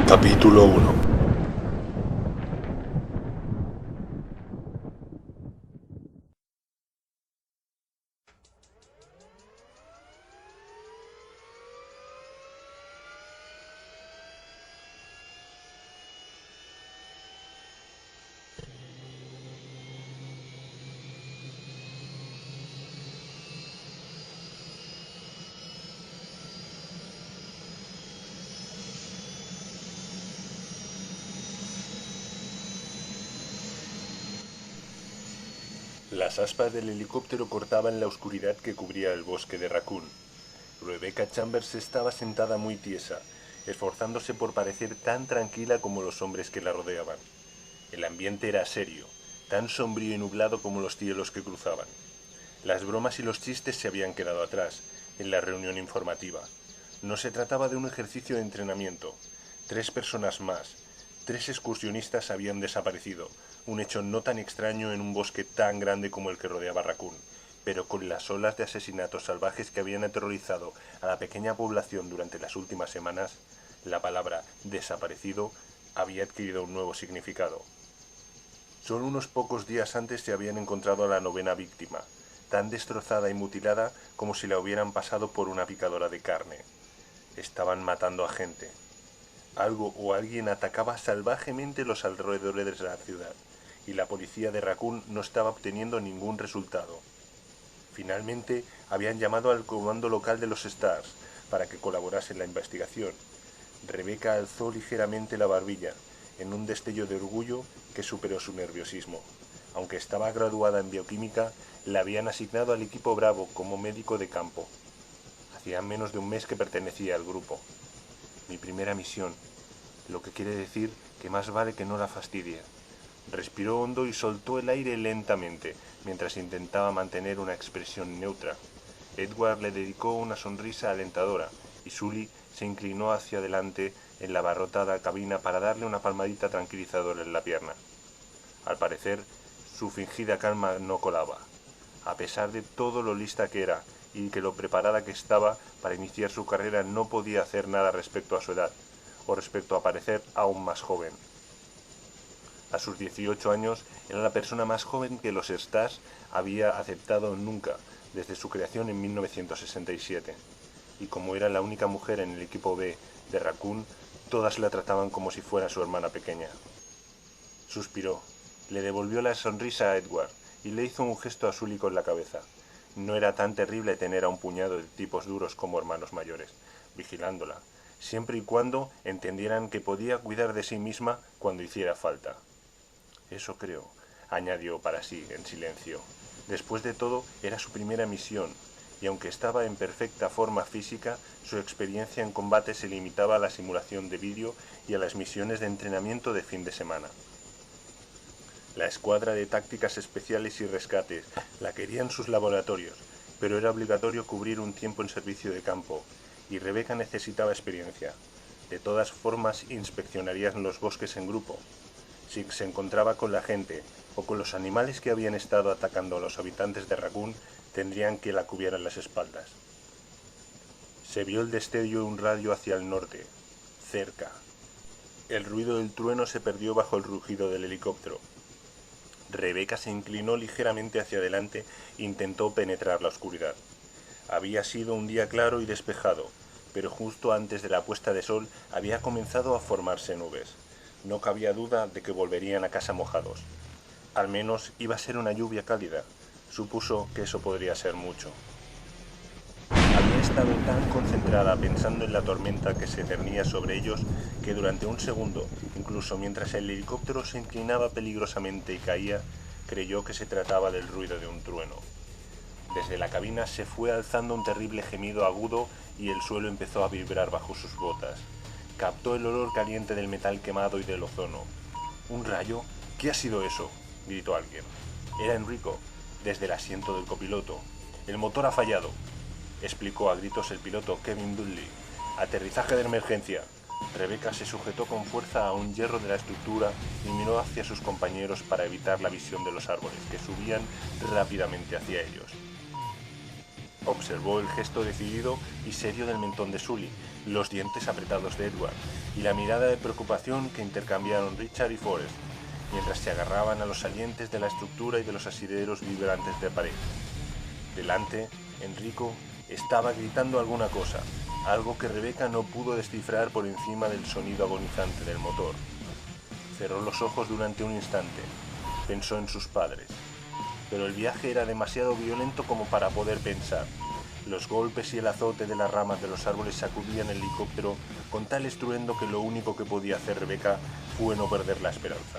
Capítulo 1. Las aspas del helicóptero cortaban la oscuridad que cubría el bosque de Raccoon. Rebecca Chambers estaba sentada muy tiesa, esforzándose por parecer tan tranquila como los hombres que la rodeaban. El ambiente era serio, tan sombrío y nublado como los cielos que cruzaban. Las bromas y los chistes se habían quedado atrás, en la reunión informativa. No se trataba de un ejercicio de entrenamiento. 3 personas más, 3 excursionistas habían desaparecido, un hecho no tan extraño en un bosque tan grande como el que rodeaba Raccoon, pero con las olas de asesinatos salvajes que habían aterrorizado a la pequeña población durante las últimas semanas, la palabra desaparecido había adquirido un nuevo significado. Solo unos pocos días antes se habían encontrado a la 9ª víctima, tan destrozada y mutilada como si la hubieran pasado por una picadora de carne. Estaban matando a gente. Algo o alguien atacaba salvajemente los alrededores de la ciudad, y la policía de Raccoon no estaba obteniendo ningún resultado. Finalmente, habían llamado al comando local de los Stars para que colaborase en la investigación. Rebecca alzó ligeramente la barbilla, en un destello de orgullo que superó su nerviosismo. Aunque estaba graduada en bioquímica, la habían asignado al equipo Bravo como médico de campo. Hacía menos de un mes que pertenecía al grupo. Mi primera misión, lo que quiere decir que más vale que no la fastidie. Respiró hondo y soltó el aire lentamente, mientras intentaba mantener una expresión neutra. Edward le dedicó una sonrisa alentadora, y Sully se inclinó hacia adelante en la abarrotada cabina para darle una palmadita tranquilizadora en la pierna. Al parecer, su fingida calma no colaba, a pesar de todo lo lista que era, y que lo preparada que estaba para iniciar su carrera no podía hacer nada respecto a su edad, o respecto a parecer aún más joven. A sus 18 años era la persona más joven que los Stars había aceptado nunca, desde su creación en 1967. Y como era la única mujer en el equipo B de Raccoon, todas la trataban como si fuera su hermana pequeña. Suspiró, le devolvió la sonrisa a Edward y le hizo un gesto a Sully con la cabeza. No era tan terrible tener a un puñado de tipos duros como hermanos mayores, vigilándola, siempre y cuando entendieran que podía cuidar de sí misma cuando hiciera falta. Eso creo, añadió para sí, en silencio. Después de todo, era su primera misión, y aunque estaba en perfecta forma física, su experiencia en combate se limitaba a la simulación de vídeo y a las misiones de entrenamiento de fin de semana. La escuadra de tácticas especiales y rescates la quería en sus laboratorios, pero era obligatorio cubrir un tiempo en servicio de campo, y Rebecca necesitaba experiencia. De todas formas, inspeccionarían los bosques en grupo. Si se encontraba con la gente o con los animales que habían estado atacando a los habitantes de Raccoon, tendrían que la cubieran las espaldas. Se vio el destello de un rayo hacia el norte, cerca. El ruido del trueno se perdió bajo el rugido del helicóptero. Rebecca se inclinó ligeramente hacia adelante e intentó penetrar la oscuridad. Había sido un día claro y despejado, pero justo antes de la puesta de sol había comenzado a formarse nubes. No cabía duda de que volverían a casa mojados. Al menos iba a ser una lluvia cálida. Supuso que eso podría ser mucho. Había estado tan concentrada pensando en la tormenta que se cernía sobre ellos que durante un segundo, incluso mientras el helicóptero se inclinaba peligrosamente y caía, creyó que se trataba del ruido de un trueno. Desde la cabina se fue alzando un terrible gemido agudo y el suelo empezó a vibrar bajo sus botas. Captó el olor caliente del metal quemado y del ozono. ¿Un rayo? ¿Qué ha sido eso?, gritó alguien. Era Enrico, desde el asiento del copiloto. El motor ha fallado, explicó a gritos el piloto Kevin Dudley. Aterrizaje de emergencia. Rebecca se sujetó con fuerza a un hierro de la estructura y miró hacia sus compañeros para evitar la visión de los árboles que subían rápidamente hacia ellos. Observó el gesto decidido y serio del mentón de Sully, los dientes apretados de Edward, y la mirada de preocupación que intercambiaron Richard y Forrest, mientras se agarraban a los salientes de la estructura y de los asideros vibrantes de pared. Delante, Enrico estaba gritando alguna cosa, algo que Rebecca no pudo descifrar por encima del sonido agonizante del motor. Cerró los ojos durante un instante. Pensó en sus padres. Pero el viaje era demasiado violento como para poder pensar. Los golpes y el azote de las ramas de los árboles sacudían el helicóptero con tal estruendo que lo único que podía hacer Rebecca fue no perder la esperanza.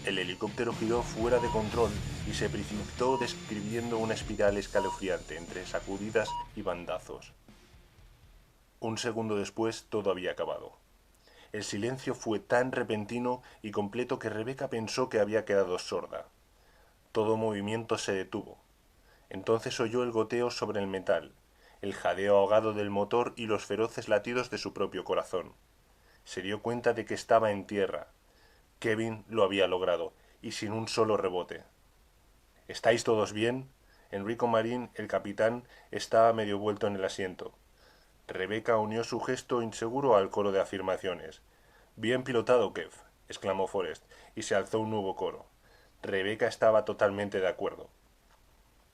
El helicóptero giró fuera de control y se precipitó describiendo una espiral escalofriante entre sacudidas y bandazos. Un segundo después todo había acabado. El silencio fue tan repentino y completo que Rebecca pensó que había quedado sorda. Todo movimiento se detuvo. Entonces oyó el goteo sobre el metal, el jadeo ahogado del motor y los feroces latidos de su propio corazón. Se dio cuenta de que estaba en tierra. Kevin lo había logrado, y sin un solo rebote. ¿Estáis todos bien? Enrico Marín, el capitán, estaba medio vuelto en el asiento. Rebecca unió su gesto inseguro al coro de afirmaciones. «Bien pilotado, Kev», exclamó Forrest, y se alzó un nuevo coro. Rebecca estaba totalmente de acuerdo.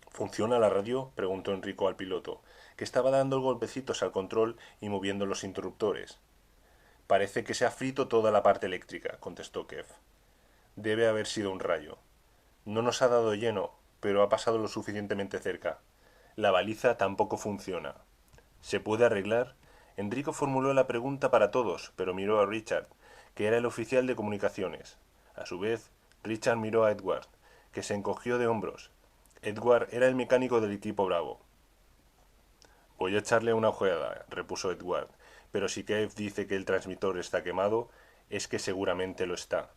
¿Funciona la radio?, preguntó Enrico al piloto, que estaba dando golpecitos al control y moviendo los interruptores. «Parece que se ha frito toda la parte eléctrica», contestó Kev. «Debe haber sido un rayo. No nos ha dado lleno, pero ha pasado lo suficientemente cerca. La baliza tampoco funciona». «¿Se puede arreglar?». Enrico formuló la pregunta para todos, pero miró a Richard, que era el oficial de comunicaciones. A su vez, Richard miró a Edward, que se encogió de hombros. Edward era el mecánico del equipo Bravo. «Voy a echarle una ojeada», repuso Edward, «pero si Kev dice que el transmisor está quemado, es que seguramente lo está».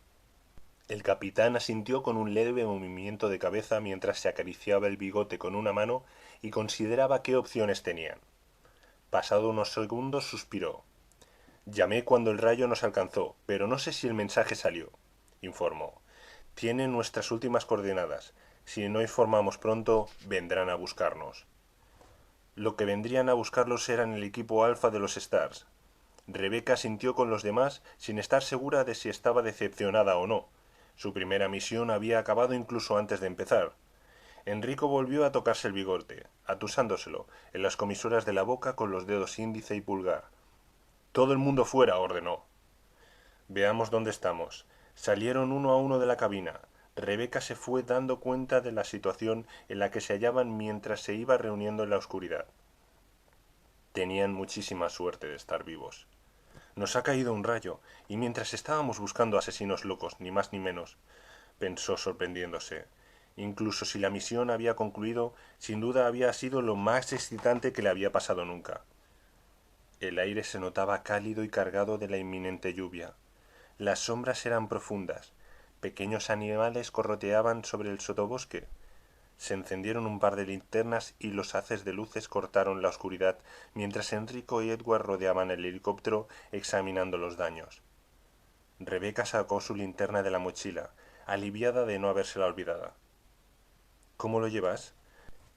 El capitán asintió con un leve movimiento de cabeza mientras se acariciaba el bigote con una mano y consideraba qué opciones tenían. Pasado unos segundos suspiró. «Llamé cuando el rayo nos alcanzó, pero no sé si el mensaje salió», informó. «Tiene nuestras últimas coordenadas. Si no informamos pronto, vendrán a buscarnos». Lo que vendrían a buscarlos eran el equipo alfa de los Stars. Rebecca asintió con los demás sin estar segura de si estaba decepcionada o no. Su primera misión había acabado incluso antes de empezar. Enrico volvió a tocarse el bigote, atusándoselo, en las comisuras de la boca con los dedos índice y pulgar. «Todo el mundo fuera», ordenó. «Veamos dónde estamos». Salieron uno a uno de la cabina. Rebecca se fue dando cuenta de la situación en la que se hallaban mientras se iba reuniendo en la oscuridad. Tenían muchísima suerte de estar vivos. «Nos ha caído un rayo, y mientras estábamos buscando asesinos locos, ni más ni menos», pensó sorprendiéndose. Incluso si la misión había concluido, sin duda había sido lo más excitante que le había pasado nunca. El aire se notaba cálido y cargado de la inminente lluvia. Las sombras eran profundas. Pequeños animales correteaban sobre el sotobosque. Se encendieron un par de linternas y los haces de luces cortaron la oscuridad mientras Enrico y Edward rodeaban el helicóptero examinando los daños. Rebecca sacó su linterna de la mochila, aliviada de no habérsela olvidada. «¿Cómo lo llevas?».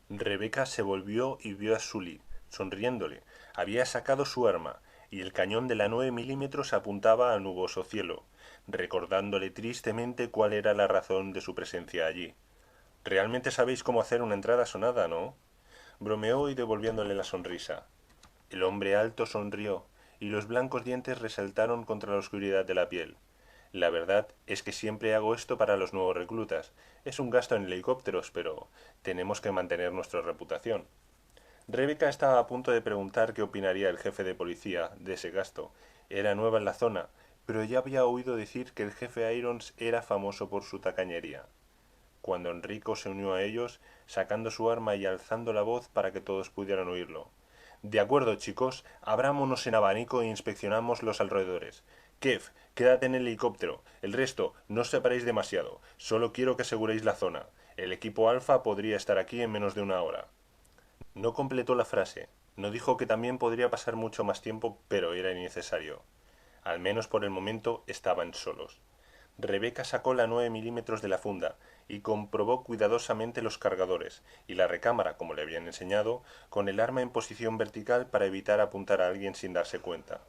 Rebecca se volvió y vio a Sully, sonriéndole. Había sacado su arma, y el cañón de la 9 milímetros apuntaba al nuboso cielo, recordándole tristemente cuál era la razón de su presencia allí. «Realmente sabéis cómo hacer una entrada sonada, ¿no?», bromeó y devolviéndole la sonrisa. El hombre alto sonrió, y los blancos dientes resaltaron contra la oscuridad de la piel. «La verdad es que siempre hago esto para los nuevos reclutas. Es un gasto en helicópteros, pero tenemos que mantener nuestra reputación». Rebecca estaba a punto de preguntar qué opinaría el jefe de policía de ese gasto. Era nueva en la zona, pero ya había oído decir que el jefe Irons era famoso por su tacañería. Cuando Enrico se unió a ellos, sacando su arma y alzando la voz para que todos pudieran oírlo. «De acuerdo, chicos, abrámonos en abanico e inspeccionamos los alrededores. Kev, quédate en el helicóptero. El resto, no os separéis demasiado. Solo quiero que aseguréis la zona. El equipo Alfa podría estar aquí en menos de una hora». No completó la frase. No dijo que también podría pasar mucho más tiempo, pero era innecesario. Al menos por el momento estaban solos. Rebecca sacó la 9 milímetros de la funda y comprobó cuidadosamente los cargadores y la recámara, como le habían enseñado, con el arma en posición vertical para evitar apuntar a alguien sin darse cuenta.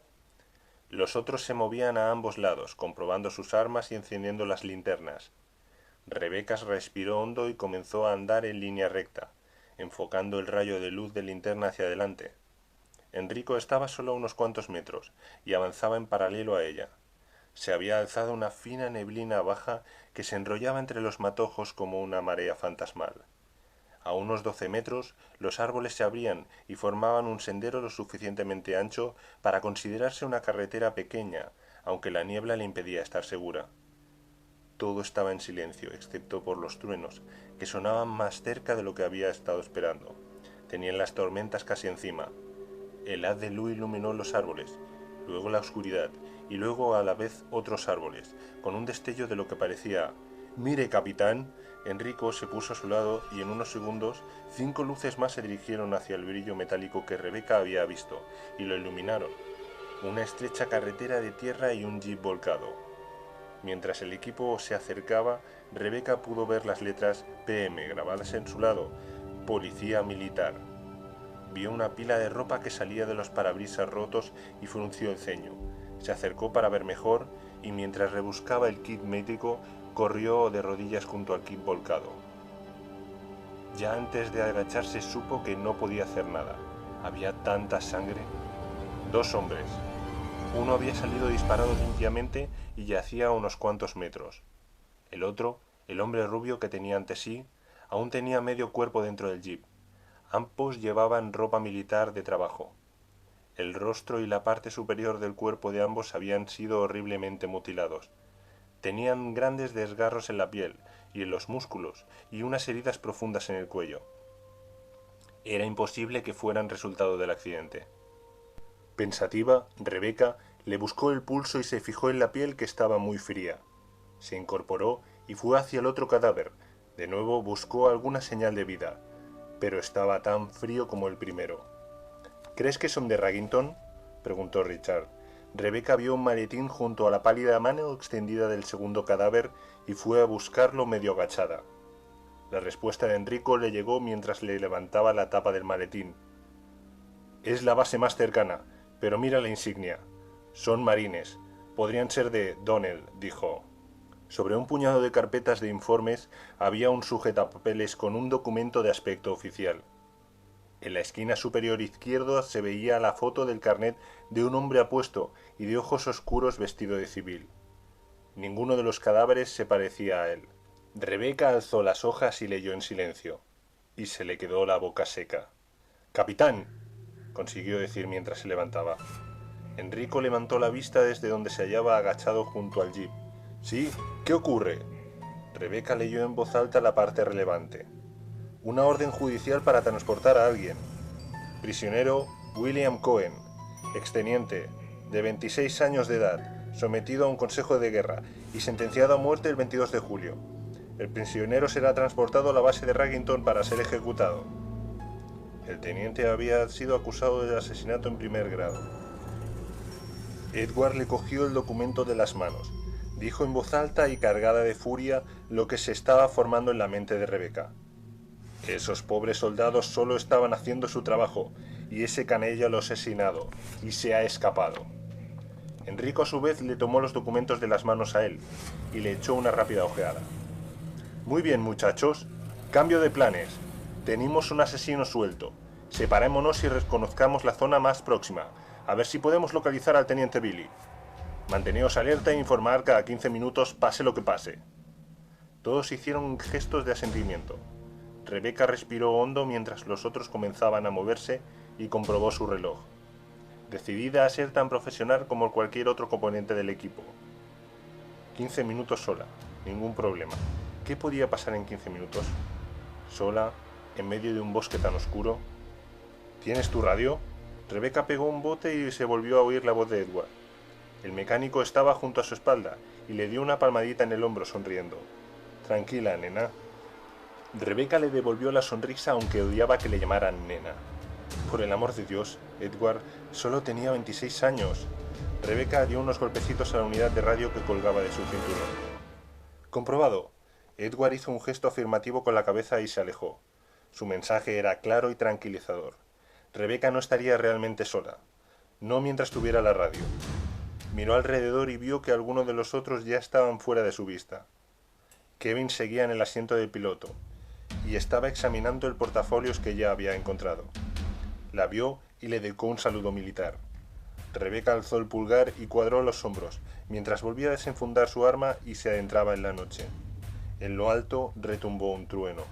Los otros se movían a ambos lados, comprobando sus armas y encendiendo las linternas. Rebecca respiró hondo y comenzó a andar en línea recta, enfocando el rayo de luz de linterna hacia adelante. Enrico estaba solo a unos cuantos metros y avanzaba en paralelo a ella. Se había alzado una fina neblina baja que se enrollaba entre los matojos como una marea fantasmal. A unos 12 metros los árboles se abrían y formaban un sendero lo suficientemente ancho para considerarse una carretera pequeña, aunque la niebla le impedía estar segura. Todo estaba en silencio, excepto por los truenos, que sonaban más cerca de lo que había estado esperando. Tenían las tormentas casi encima. El haz de luz iluminó los árboles, luego la oscuridad, y luego a la vez otros árboles, con un destello de lo que parecía... «¡Mire, capitán!». Enrico se puso a su lado y en unos segundos 5 luces más se dirigieron hacia el brillo metálico que Rebecca había visto, y lo iluminaron. Una estrecha carretera de tierra y un jeep volcado. Mientras el equipo se acercaba, Rebecca pudo ver las letras PM grabadas en su lado, Policía Militar. Vio una pila de ropa que salía de los parabrisas rotos y frunció el ceño. Se acercó para ver mejor y mientras rebuscaba el kit médico, corrió de rodillas junto al kit volcado. Ya antes de agacharse supo que no podía hacer nada. Había tanta sangre. 2 hombres. Uno había salido disparado limpiamente y yacía a unos cuantos metros. El otro, el hombre rubio que tenía ante sí, aún tenía medio cuerpo dentro del jeep. Ambos llevaban ropa militar de trabajo. El rostro y la parte superior del cuerpo de ambos habían sido horriblemente mutilados. Tenían grandes desgarros en la piel y en los músculos y unas heridas profundas en el cuello. Era imposible que fueran resultado del accidente. Pensativa, Rebecca le buscó el pulso y se fijó en la piel que estaba muy fría. Se incorporó y fue hacia el otro cadáver. De nuevo buscó alguna señal de vida, pero estaba tan frío como el primero. «¿Crees que son de Raggington?», preguntó Richard. Rebecca vio un maletín junto a la pálida mano extendida del segundo cadáver y fue a buscarlo medio agachada. La respuesta de Enrico le llegó mientras le levantaba la tapa del maletín. «Es la base más cercana, pero mira la insignia. Son marines. Podrían ser de Donnell», dijo. Sobre un puñado de carpetas de informes había un sujetapapeles con un documento de aspecto oficial. En la esquina superior izquierda se veía la foto del carnet de un hombre apuesto y de ojos oscuros vestido de civil. Ninguno de los cadáveres se parecía a él. Rebecca alzó las hojas y leyó en silencio, y se le quedó la boca seca. «Capitán», consiguió decir mientras se levantaba. Enrico levantó la vista desde donde se hallaba agachado junto al jeep. «¿Sí? ¿Qué ocurre?». Rebecca leyó en voz alta la parte relevante. «Una orden judicial para transportar a alguien. Prisionero William Cohen, exteniente, de 26 años de edad, sometido a un consejo de guerra y sentenciado a muerte el 22 de julio. El prisionero será transportado a la base de Raggington para ser ejecutado». El teniente había sido acusado de asesinato en primer grado. Edward le cogió el documento de las manos. Dijo en voz alta y cargada de furia lo que se estaba formando en la mente de Rebecca. Esos pobres soldados solo estaban haciendo su trabajo, y ese canella lo ha asesinado, y se ha escapado. Enrico a su vez le tomó los documentos de las manos a él, y le echó una rápida ojeada. «Muy bien, muchachos. Cambio de planes. Tenemos un asesino suelto. Separémonos y reconozcamos la zona más próxima, a ver si podemos localizar al teniente Billy. Manteneos alerta e informar cada 15 minutos, pase lo que pase». Todos hicieron gestos de asentimiento. Rebecca respiró hondo mientras los otros comenzaban a moverse y comprobó su reloj. Decidida a ser tan profesional como cualquier otro componente del equipo. 15 minutos sola, ningún problema. ¿Qué podía pasar en 15 minutos? Sola, en medio de un bosque tan oscuro. ¿Tienes tu radio? Rebecca pegó un bote y se volvió a oír la voz de Edward. El mecánico estaba junto a su espalda y le dio una palmadita en el hombro sonriendo. «Tranquila, nena». Rebecca le devolvió la sonrisa aunque odiaba que le llamaran nena. Por el amor de Dios, Edward solo tenía 26 años. Rebecca dio unos golpecitos a la unidad de radio que colgaba de su cinturón. «Comprobado. Edward hizo un gesto afirmativo con la cabeza y se alejó. Su mensaje era claro y tranquilizador. Rebecca no estaría realmente sola, no mientras tuviera la radio. Miró alrededor y vio que algunos de los otros ya estaban fuera de su vista. Kevin seguía en el asiento del piloto y estaba examinando el portafolios que ya había encontrado. La vio y le dedicó un saludo militar. Rebecca alzó el pulgar y cuadró los hombros, mientras volvía a desenfundar su arma y se adentraba en la noche. En lo alto retumbó un trueno.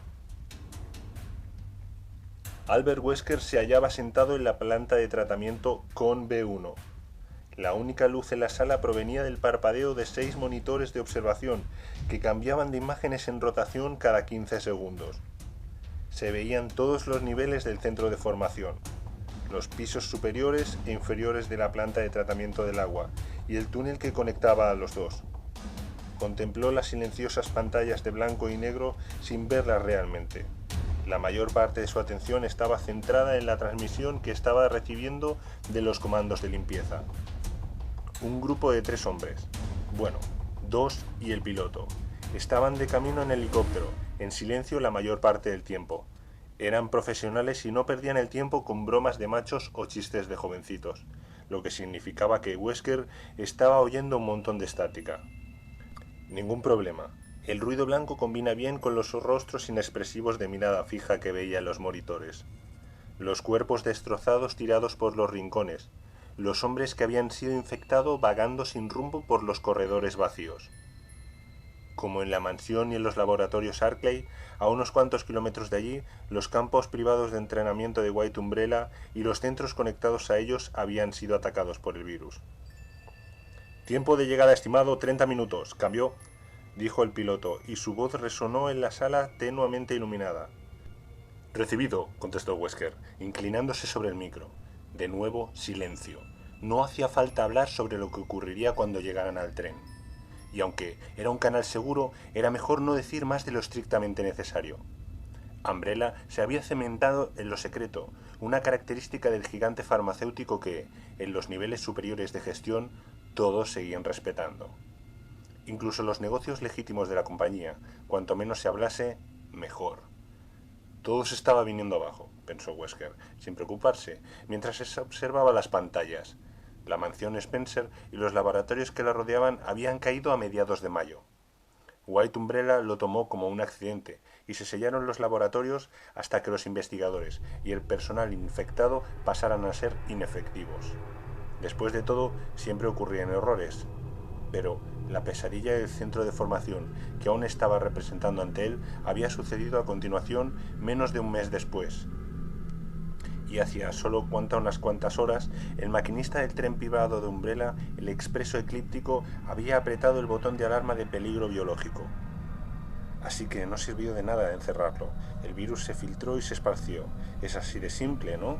Albert Wesker se hallaba sentado en la planta de tratamiento con B1. La única luz en la sala provenía del parpadeo de 6 monitores de observación que cambiaban de imágenes en rotación cada 15 segundos. Se veían todos los niveles del centro de formación, los pisos superiores e inferiores de la planta de tratamiento del agua y el túnel que conectaba a los dos. Contempló las silenciosas pantallas de blanco y negro sin verlas realmente. La mayor parte de su atención estaba centrada en la transmisión que estaba recibiendo de los comandos de limpieza. Un grupo de 3 hombres, bueno, 2 y el piloto, estaban de camino en helicóptero, en silencio la mayor parte del tiempo. Eran profesionales y no perdían el tiempo con bromas de machos o chistes de jovencitos, lo que significaba que Wesker estaba oyendo un montón de estática. Ningún problema. El ruido blanco combina bien con los rostros inexpresivos de mirada fija que veía en los monitores. Los cuerpos destrozados tirados por los rincones. Los hombres que habían sido infectados vagando sin rumbo por los corredores vacíos. Como en la mansión y en los laboratorios Arklay, a unos cuantos kilómetros de allí, los campos privados de entrenamiento de White Umbrella y los centros conectados a ellos habían sido atacados por el virus. Tiempo de llegada estimado 30 minutos, cambió, dijo el piloto, y su voz resonó en la sala tenuamente iluminada. Recibido, contestó Wesker, inclinándose sobre el micro. De nuevo, silencio. No hacía falta hablar sobre lo que ocurriría cuando llegaran al tren. Y aunque era un canal seguro, era mejor no decir más de lo estrictamente necesario. Umbrella se había cementado en lo secreto, una característica del gigante farmacéutico que, en los niveles superiores de gestión, todos seguían respetando. Incluso los negocios legítimos de la compañía, cuanto menos se hablase, mejor. Todo se estaba viniendo abajo, pensó Wesker, sin preocuparse, mientras observaba las pantallas. La mansión Spencer y los laboratorios que la rodeaban habían caído a mediados de mayo. White Umbrella lo tomó como un accidente y se sellaron los laboratorios hasta que los investigadores y el personal infectado pasaran a ser inefectivos. Después de todo, siempre ocurrían errores, pero la pesadilla del centro de formación que aún estaba representando ante él había sucedido a continuación menos de un mes después. Y hacía solo unas cuantas horas, el maquinista del tren privado de Umbrella, el expreso eclíptico, había apretado el botón de alarma de peligro biológico. Así que no sirvió de nada encerrarlo. El virus se filtró y se esparció. Es así de simple, ¿no?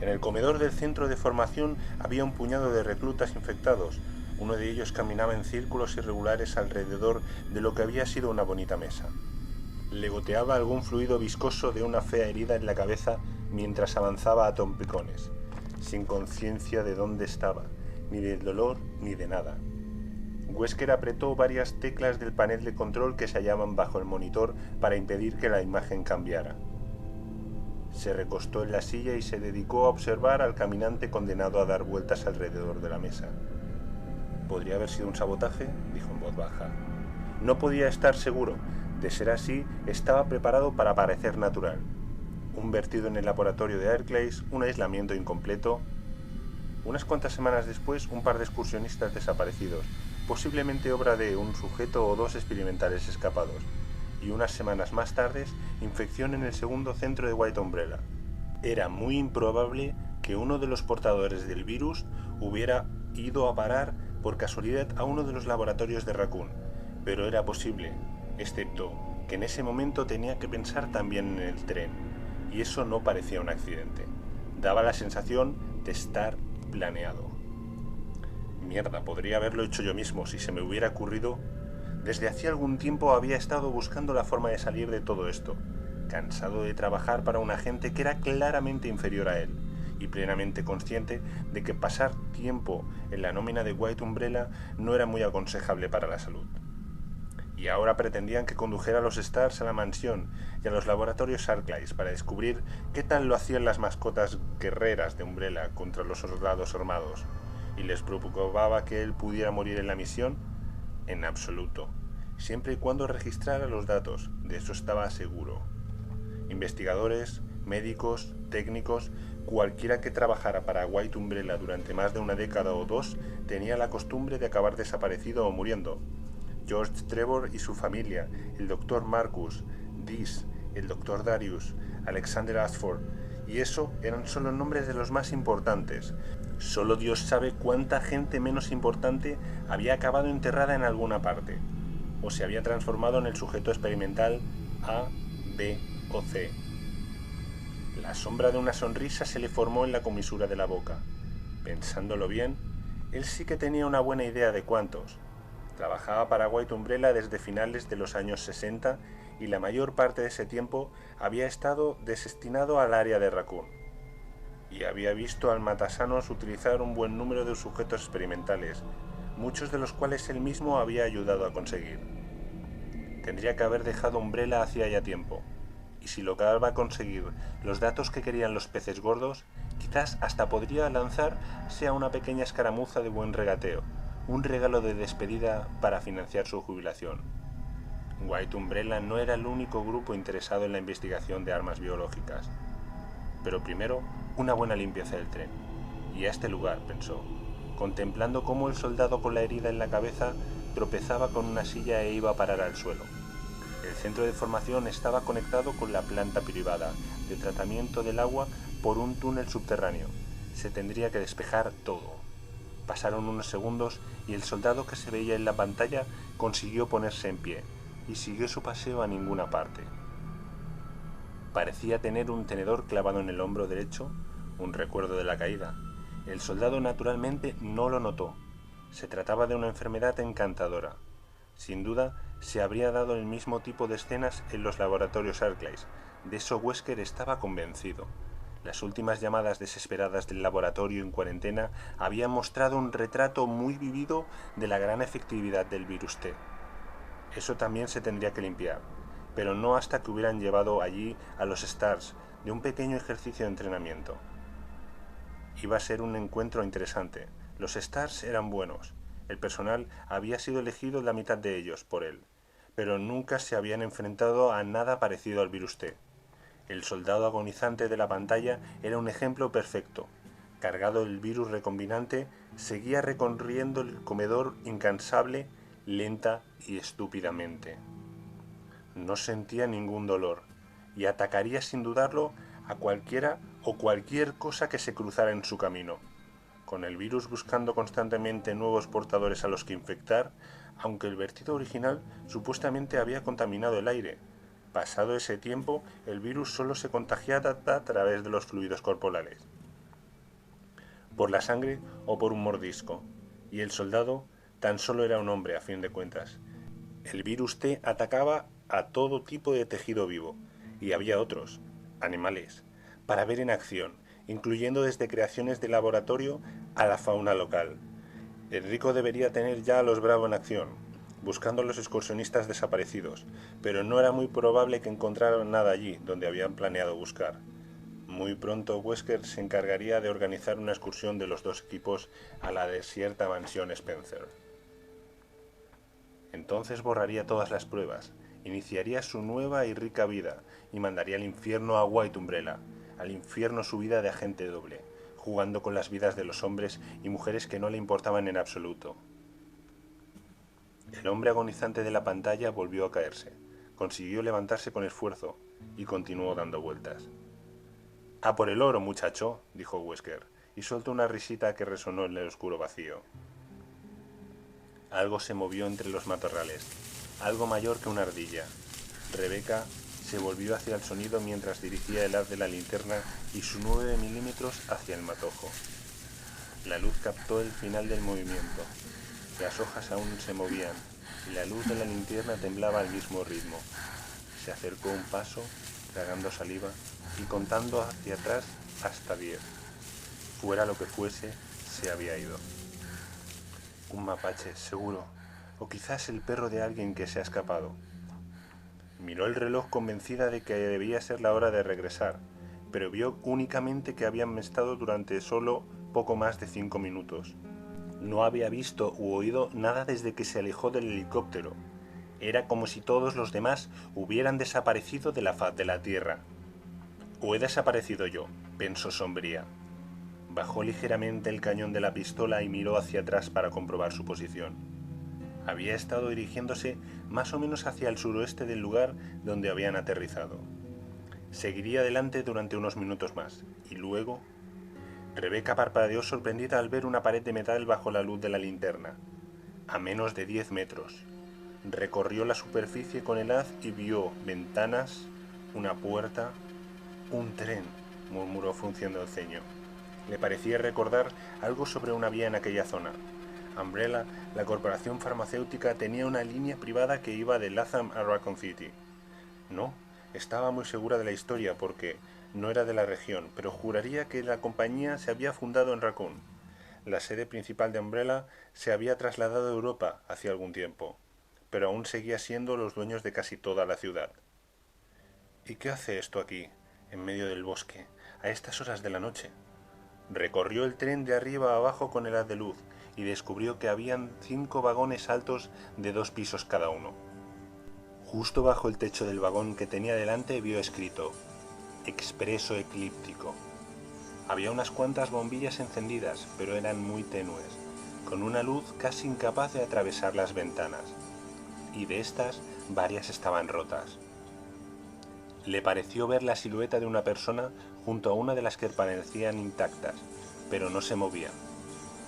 En el comedor del centro de formación había un puñado de reclutas infectados. Uno de ellos caminaba en círculos irregulares alrededor de lo que había sido una bonita mesa. Le goteaba algún fluido viscoso de una fea herida en la cabeza mientras avanzaba a trompicones, sin conciencia de dónde estaba, ni del dolor ni de nada. Wesker apretó varias teclas del panel de control que se hallaban bajo el monitor para impedir que la imagen cambiara. Se recostó en la silla y se dedicó a observar al caminante condenado a dar vueltas alrededor de la mesa. ¿Podría haber sido un sabotaje?, dijo en voz baja. No podía estar seguro. De ser así, estaba preparado para parecer natural. Un vertido en el laboratorio de Arklay, un aislamiento incompleto. Unas cuantas semanas después, un par de excursionistas desaparecidos, posiblemente obra de un sujeto o 2 experimentales escapados. Y unas semanas más tarde, infección en el segundo centro de White Umbrella. Era muy improbable que uno de los portadores del virus hubiera ido a parar por casualidad a uno de los laboratorios de Raccoon, pero era posible, excepto que en ese momento tenía que pensar también en el tren, y eso no parecía un accidente. Daba la sensación de estar planeado. Mierda, podría haberlo hecho yo mismo si se me hubiera ocurrido. Desde hacía algún tiempo había estado buscando la forma de salir de todo esto, cansado de trabajar para una gente que era claramente inferior a él, y plenamente consciente de que pasar tiempo en la nómina de White Umbrella no era muy aconsejable para la salud. y ahora pretendían que condujera a los Stars a la mansión y a los laboratorios Arclight para descubrir qué tal lo hacían las mascotas guerreras de Umbrella contra los soldados armados. ¿Y les preocupaba que él pudiera morir en la misión? En absoluto. Siempre y cuando registrara los datos, de eso estaba seguro. Investigadores, médicos, técnicos, cualquiera que trabajara para White Umbrella durante más de una década o dos tenía la costumbre de acabar desaparecido o muriendo. George Trevor y su familia, el Dr. Marcus, Dees, el Dr. Darius, Alexander Ashford, y eso eran solo nombres de los más importantes. Solo Dios sabe cuánta gente menos importante había acabado enterrada en alguna parte, o se había transformado en el sujeto experimental A, B o C. La sombra de una sonrisa se le formó en la comisura de la boca. Pensándolo bien, él sí que tenía una buena idea de cuántos. Trabajaba para White Umbrella desde finales de los años 60 y la mayor parte de ese tiempo había estado destinado al área de Raccoon. Y había visto al Matasanos utilizar un buen número de sujetos experimentales, muchos de los cuales él mismo había ayudado a conseguir. Tendría que haber dejado Umbrella hacía ya tiempo, y si lograba conseguir los datos que querían los peces gordos, quizás hasta podría lanzarse a una pequeña escaramuza de buen regateo, un regalo de despedida para financiar su jubilación. White Umbrella no era el único grupo interesado en la investigación de armas biológicas. Pero primero, una buena limpieza del tren. Y a este lugar, pensó, contemplando cómo el soldado con la herida en la cabeza tropezaba con una silla e iba a parar al suelo. El centro de formación estaba conectado con la planta privada de tratamiento del agua por un túnel subterráneo. Se tendría que despejar todo. Pasaron unos segundos y el soldado que se veía en la pantalla consiguió ponerse en pie y siguió su paseo a ninguna parte. Parecía tener un tenedor clavado en el hombro derecho, un recuerdo de la caída. El soldado naturalmente no lo notó. Se trataba de una enfermedad encantadora. Sin duda, se habría dado el mismo tipo de escenas en los laboratorios Arclight. De eso Wesker estaba convencido. Las últimas llamadas desesperadas del laboratorio en cuarentena habían mostrado un retrato muy vivido de la gran efectividad del virus T. Eso también se tendría que limpiar, pero no hasta que hubieran llevado allí a los Stars de un pequeño ejercicio de entrenamiento. Iba a ser un encuentro interesante. Los Stars eran buenos. El personal había sido elegido la mitad de ellos por él, pero nunca se habían enfrentado a nada parecido al virus T. El soldado agonizante de la pantalla era un ejemplo perfecto. Cargado del virus recombinante, seguía recorriendo el comedor incansable, lenta y estúpidamente. No sentía ningún dolor, y atacaría sin dudarlo a cualquiera o cualquier cosa que se cruzara en su camino. Con el virus buscando constantemente nuevos portadores a los que infectar, aunque el vertido original supuestamente había contaminado el aire. Pasado ese tiempo, el virus solo se contagiaba a través de los fluidos corporales, por la sangre o por un mordisco, y el soldado tan solo era un hombre a fin de cuentas. El virus T atacaba a todo tipo de tejido vivo, y había otros, animales, para ver en acción, incluyendo desde creaciones de laboratorio a la fauna local. Enrico debería tener ya a los Bravo en acción, buscando a los excursionistas desaparecidos, pero no era muy probable que encontraran nada allí donde habían planeado buscar. Muy pronto Wesker se encargaría de organizar una excursión de los dos equipos a la desierta mansión Spencer. Entonces borraría todas las pruebas, iniciaría su nueva y rica vida y mandaría al infierno a White Umbrella, al infierno su vida de agente doble, jugando con las vidas de los hombres y mujeres que no le importaban en absoluto. El hombre agonizante de la pantalla volvió a caerse, consiguió levantarse con esfuerzo y continuó dando vueltas. «A por el oro, muchacho», dijo Wesker, y soltó una risita que resonó en el oscuro vacío. Algo se movió entre los matorrales, algo mayor que una ardilla. Rebeca se volvió hacia el sonido mientras dirigía el haz de la linterna y su 9 milímetros hacia el matojo. La luz captó el final del movimiento. Las hojas aún se movían y la luz de la linterna temblaba al mismo ritmo. Se acercó un paso, tragando saliva y contando hacia atrás hasta 10. Fuera lo que fuese, se había ido. «Un mapache, seguro», o quizás el perro de alguien que se ha escapado. Miró el reloj convencida de que debía ser la hora de regresar, pero vio únicamente que habían estado durante solo poco más de 5 minutos. No había visto u oído nada desde que se alejó del helicóptero. Era como si todos los demás hubieran desaparecido de la faz de la tierra. O he desaparecido yo, pensó sombría. Bajó ligeramente el cañón de la pistola y miró hacia atrás para comprobar su posición. Había estado dirigiéndose más o menos hacia el suroeste del lugar donde habían aterrizado. Seguiría adelante durante unos minutos más, y luego... Rebeca parpadeó sorprendida al ver una pared de metal bajo la luz de la linterna, a menos de 10 metros. Recorrió la superficie con el haz y vio ventanas, una puerta... «Un tren», murmuró frunciendo el ceño. Le parecía recordar algo sobre una vía en aquella zona. Umbrella, la corporación farmacéutica, tenía una línea privada que iba de Latham a Raccoon City. No, estaba muy segura de la historia porque no era de la región, pero juraría que la compañía se había fundado en Raccoon. La sede principal de Umbrella se había trasladado a Europa hacía algún tiempo, pero aún seguía siendo los dueños de casi toda la ciudad. ¿Y qué hace esto aquí, en medio del bosque, a estas horas de la noche? Recorrió el tren de arriba a abajo con el haz de luz y descubrió que habían 5 vagones altos de 2 pisos cada uno. Justo bajo el techo del vagón que tenía delante vio escrito «Expreso eclíptico». Había unas cuantas bombillas encendidas, pero eran muy tenues, con una luz casi incapaz de atravesar las ventanas, y de estas varias estaban rotas. Le pareció ver la silueta de una persona junto a una de las que parecían intactas, pero no se movía.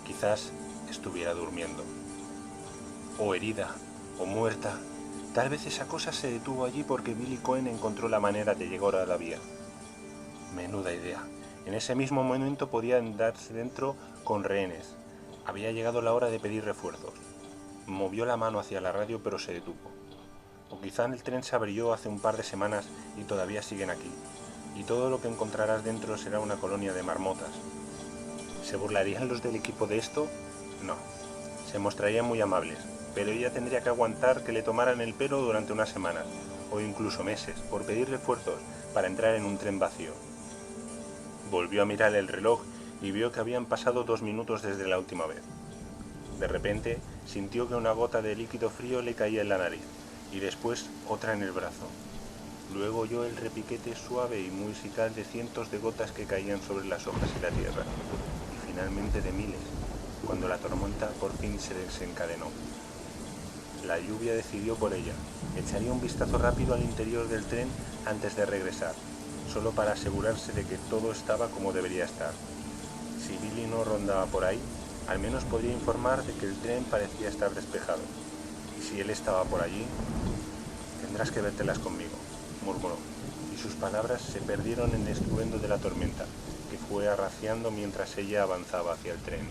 Quizás estuviera durmiendo. O herida, o muerta. Tal vez esa cosa se detuvo allí porque Billy Cohen encontró la manera de llegar a la vía. Menuda idea. En ese mismo momento podían darse dentro con rehenes. Había llegado la hora de pedir refuerzos. Movió la mano hacia la radio, pero se detuvo. O quizá el tren se abrió hace un par de semanas y todavía siguen aquí, y todo lo que encontrarás dentro será una colonia de marmotas. ¿Se burlarían los del equipo de esto? No. Se mostrarían muy amables, pero ella tendría que aguantar que le tomaran el pelo durante unas semanas, o incluso meses, por pedir refuerzos para entrar en un tren vacío. Volvió a mirar el reloj y vio que habían pasado 2 minutos desde la última vez. De repente, sintió que una gota de líquido frío le caía en la nariz, y después otra en el brazo. Luego oyó el repiquete suave y musical de cientos de gotas que caían sobre las hojas y la tierra, y finalmente de miles, cuando la tormenta por fin se desencadenó. La lluvia decidió por ella. Echaría un vistazo rápido al interior del tren antes de regresar, solo para asegurarse de que todo estaba como debería estar. Si Billy no rondaba por ahí, al menos podría informar de que el tren parecía estar despejado. Y si él estaba por allí... «Tendrás que vértelas conmigo», murmuró, y sus palabras se perdieron en el estruendo de la tormenta, que fue arraciando mientras ella avanzaba hacia el tren.